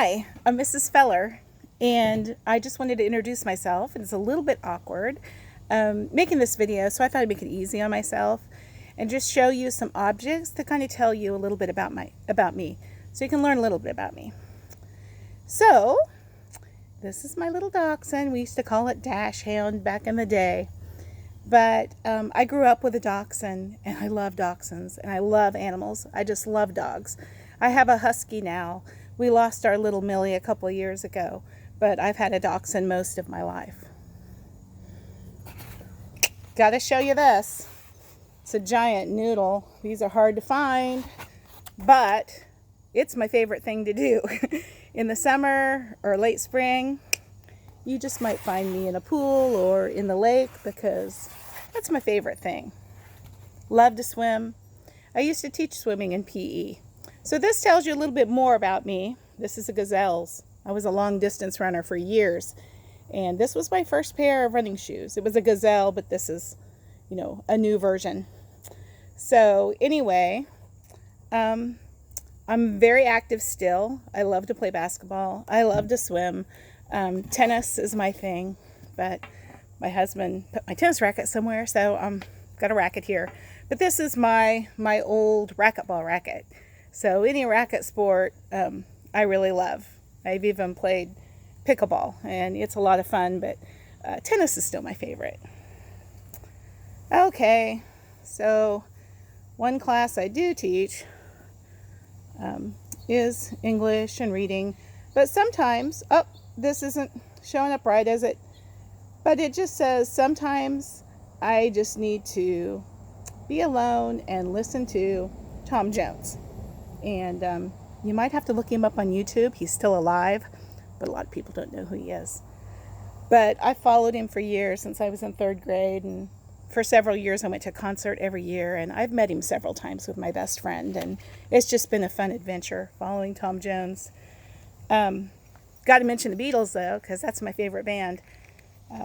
Hi, I'm Mrs. Feller, and I just wanted to introduce myself. It's a little bit awkward making this video, so I thought I'd make it easy on myself and just show you some objects to kind of tell you a little bit about me, so you can learn a little bit about me. So, this is my little dachshund. We used to call it Dash Hound back in the day. But I grew up with a dachshund, and I love dachshunds, and I love animals. I just love dogs. I have a husky now. We lost our little Millie a couple of years ago, but I've had a dachshund most of my life. Gotta show you this. It's a giant noodle. These are hard to find, but it's my favorite thing to do. In the summer or late spring, you just might find me in a pool or in the lake because that's my favorite thing. Love to swim. I used to teach swimming in PE. So this tells you a little bit more about me. This is a Gazelles. I was a long distance runner for years. And this was my first pair of running shoes. It was a Gazelle, but this is, a new version. So anyway, I'm very active still. I love to play basketball. I love to swim. Tennis is my thing, but my husband put my tennis racket somewhere, so I've got a racket here. But this is my old racquetball racket. So any racket sport, I really love. I've even played pickleball, and it's a lot of fun, but tennis is still my favorite. Okay, so one class I do teach is English and reading, but sometimes, this isn't showing up right, is it? But it just says sometimes I just need to be alone and listen to Tom Jones. And you might have to look him up on YouTube. He's still alive, but a lot of people don't know who he is. But I followed him for years since I was in 3rd grade, and for several years I went to a concert every year, and I've met him several times with my best friend, and it's just been a fun adventure following Tom Jones. Got to mention the Beatles, though, because that's my favorite band.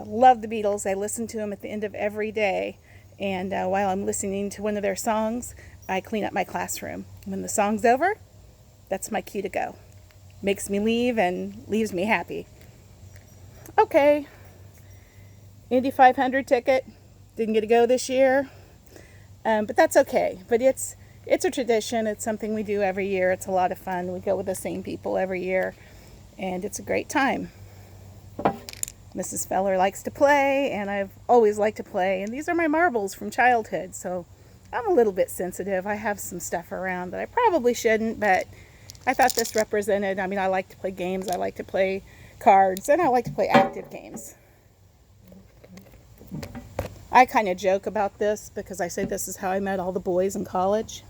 Love the Beatles. I listen to them at the end of every day. And while I'm listening to one of their songs, I clean up my classroom. When the song's over, that's my cue to go. Makes me leave and leaves me happy. Okay. Indy 500 ticket. Didn't get to go this year. But that's okay. But it's a tradition. It's something we do every year. It's a lot of fun. We go with the same people every year. And it's a great time. Mrs. Feller likes to play, and I've always liked to play. And these are my marbles from childhood, so I'm a little bit sensitive. I have some stuff around that I probably shouldn't, but I thought this represented, I like to play games, I like to play cards, and I like to play active games. I kind of joke about this because I say this is how I met all the boys in college,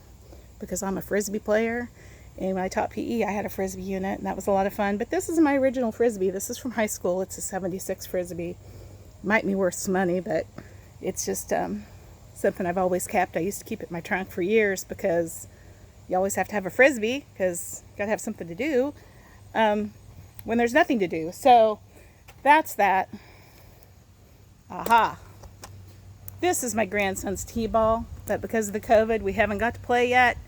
because I'm a Frisbee player. And when I taught PE, I had a Frisbee unit, and that was a lot of fun. But this is my original Frisbee. This is from high school. It's a 76 Frisbee. Might be worth some money, but it's just something I've always kept. I used to keep it in my trunk for years because you always have to have a Frisbee because you got to have something to do when there's nothing to do. So that's that. Aha. This is my grandson's T-ball, but because of the COVID, we haven't got to play yet.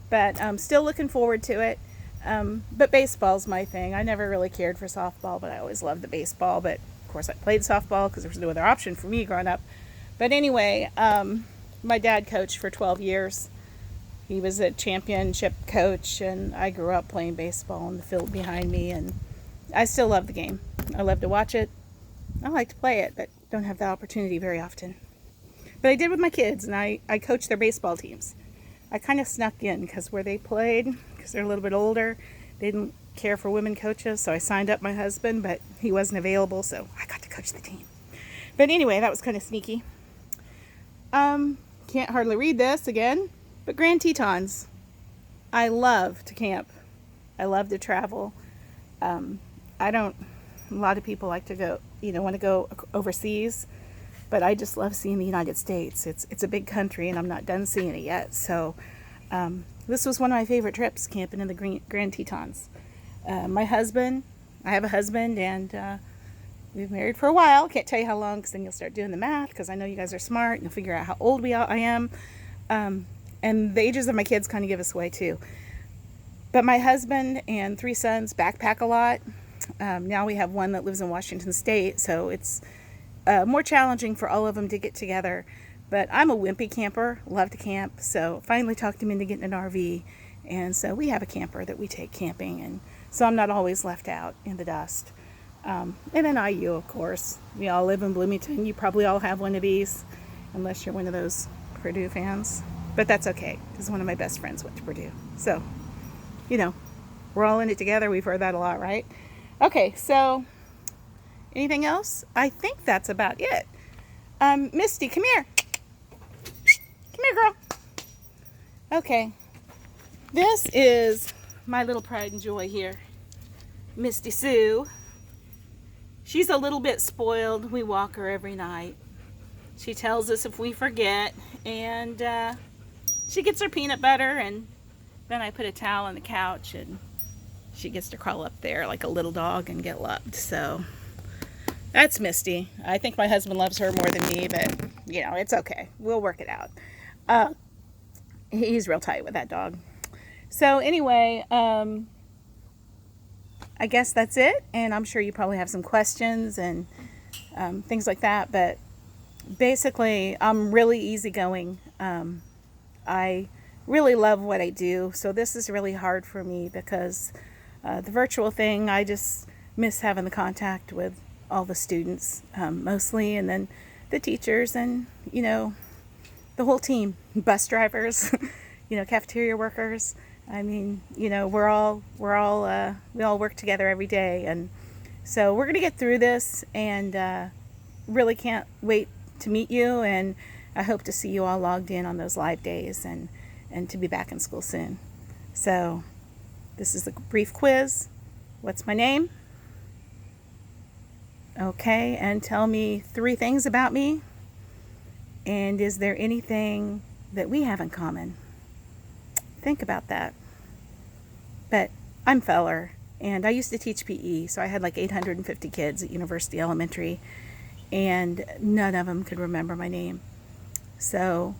But I'm still looking forward to it. But baseball's my thing. I never really cared for softball, but I always loved the baseball. But, of course, I played softball because there was no other option for me growing up. But anyway, my dad coached for 12 years. He was a championship coach, and I grew up playing baseball in the field behind me. And I still love the game. I love to watch it. I like to play it, but don't have the opportunity very often. But I did with my kids, and I coached their baseball teams. I kind of snuck in because where they played, because they're a little bit older, they didn't care for women coaches, so I signed up my husband, but he wasn't available, so I got to coach the team. But anyway, that was kind of sneaky. Can't hardly read this again, but Grand Tetons. I love to camp. I love to travel. A lot of people like to go, want to go overseas. But I just love seeing the United States. It's a big country, and I'm not done seeing it yet. So this was one of my favorite trips, camping in the Grand Tetons. I have a husband, and we've been married for a while. Can't tell you how long, because then you'll start doing the math, because I know you guys are smart, and you'll figure out how old I am. And the ages of my kids kind of give us away, too. But my husband and 3 sons backpack a lot. Now we have one that lives in Washington State, so it's more challenging for all of them to get together. But I'm a wimpy camper, love to camp, so finally talked him into getting an RV. And so we have a camper that we take camping, and so I'm not always left out in the dust. And then IU, of course. We all live in Bloomington. You probably all have one of these, unless you're one of those Purdue fans. But that's okay, because one of my best friends went to Purdue. So, you know, we're all in it together. We've heard that a lot, right? Okay, so anything else? I think that's about it. Misty, come here. Come here, girl. Okay. This is my little pride and joy here, Misty Sue. She's a little bit spoiled. We walk her every night. She tells us if we forget, and she gets her peanut butter, and then I put a towel on the couch, and she gets to crawl up there like a little dog and get loved. So that's Misty. I think my husband loves her more than me, but you know, it's okay. We'll work it out. He's real tight with that dog. So anyway, I guess that's it, and I'm sure you probably have some questions and things like that, but basically I'm really easygoing. I really love what I do, so this is really hard for me because the virtual thing, I just miss having the contact with all the students mostly, and then the teachers, and you know, the whole team, bus drivers, you know, cafeteria workers. I mean, you know, we all work together every day, and so we're gonna get through this, and really can't wait to meet you, and I hope to see you all logged in on those live days, and to be back in school soon. So this is the brief quiz. What's my name? Okay, and tell me 3 things about me, and is there anything that we have in common? Think about that. But I'm Feller, and I used to teach PE, so I had like 850 kids at University Elementary, and none of them could remember my name. So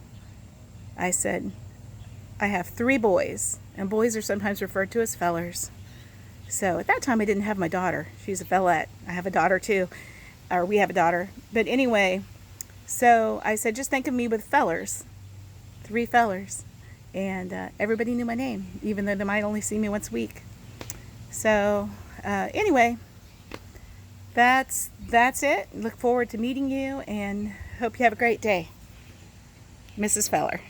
I said, I have 3 boys, and boys are sometimes referred to as fellers. So at that time I didn't have my daughter. She's a fellette. I have a daughter too, or we have a daughter. But anyway, so I said, just think of me with fellers, 3 fellers. And everybody knew my name, even though they might only see me once a week. So anyway, that's it. Look forward to meeting you, and hope you have a great day. Mrs. Feller.